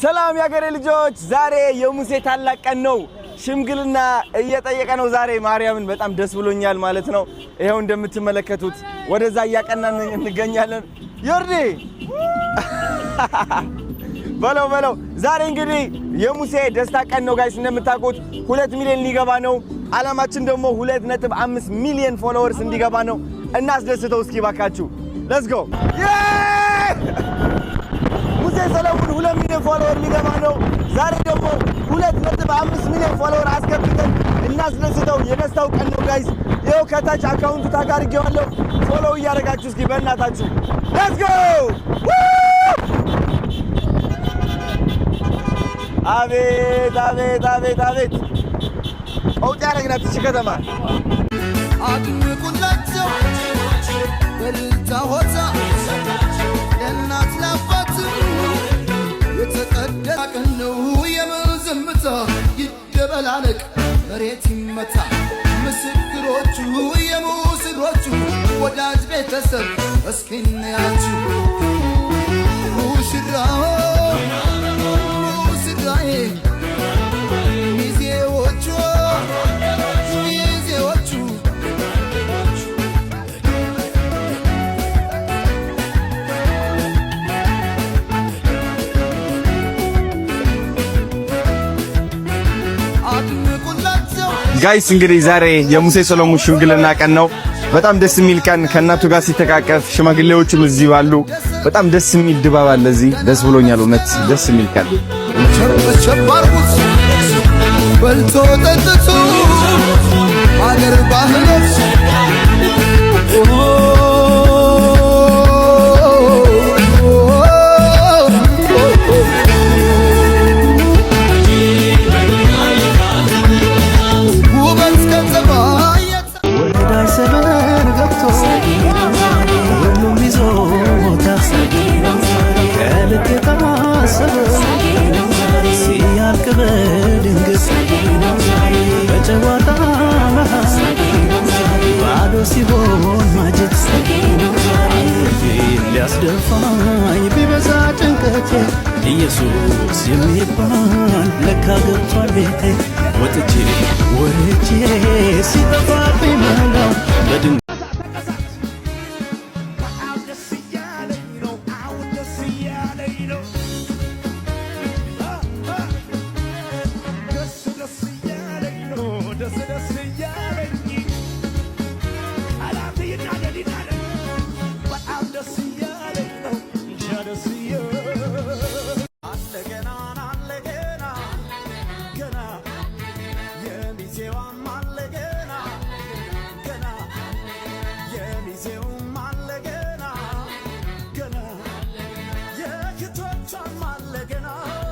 ሰላም ያገሬ ልጆች ዛሬ የሙሴ ታላቅ ቀን ነው ሽምግልና እየጠየቀ ነው ዛሬ ማርያምን በጣም ደስ ብሎኛል ማለት ነው ይሄው እንደምትመለከቱት ወደዛ ያቀናን እንገኛለን ዮርዲ በለው ዛሬ እንግዲህ የሙሴ ደስታ ቀን ነው ጋይስ እንደምታውቁት 2 ሚሊዮን ሊገባ ነው አላማችን ደግሞ 2.5 ሚሊዮን ፎሎወርስ እንዲገባ ነው እናስደስተው እስኪ ባካችሁ ሌትስ ጎ ሙሴ ሰለሞን 2 ሚሊዮን ፎሎወር ሊገባ ነው ዛሬ ደግሞ 2.5 ሚሊዮን ፎሎወር አስገብተን እናስደስተው የደስታው ቀን ነው ጋይስ ይሄው ከታች አካውንቱ ታጋርጌዋለሁ ፎሎው እያደረጋችሁ እስኪ በእናታችሁ ሌትስ ጎ አቤት አውጣ ያረግናት እቺ ከተማ አድንቁላቸው በልታ ሆታ ለእናት ለአባት የተቀደሰ ቀን ነው የምንዝምታ ይደበላለቅ መሬት ይመታ ምስክሮቹ የሙስሮቹ ወዳጅ ቤተሰብ እስኪ እናያችሁ ሙሽራው ጋይስ እንግዲህ ዛሬ የሙሴ ሰሎሞን ሽምግልና ቀን ነው በጣም ደስ የሚል ቀን ከናቱ ጋር ሲተቃቀፍ ሽማግሌዎችም እዚህ አሉ በጣም ደስ የሚል ድባብ አለ እዚህ ደስ ብሎኛል እውነት ደስ የሚል ቀን ቸባርኩት በልቶ ጠጥቶ አገር ባህሎች ሊያስደፋኝ ቢበዛ ጭንቀቴ ኢየሱስ የሚባል ለካ ገብቷል ቤቴ ወጥቼ ሲጠፋብኝ መላው በድንገት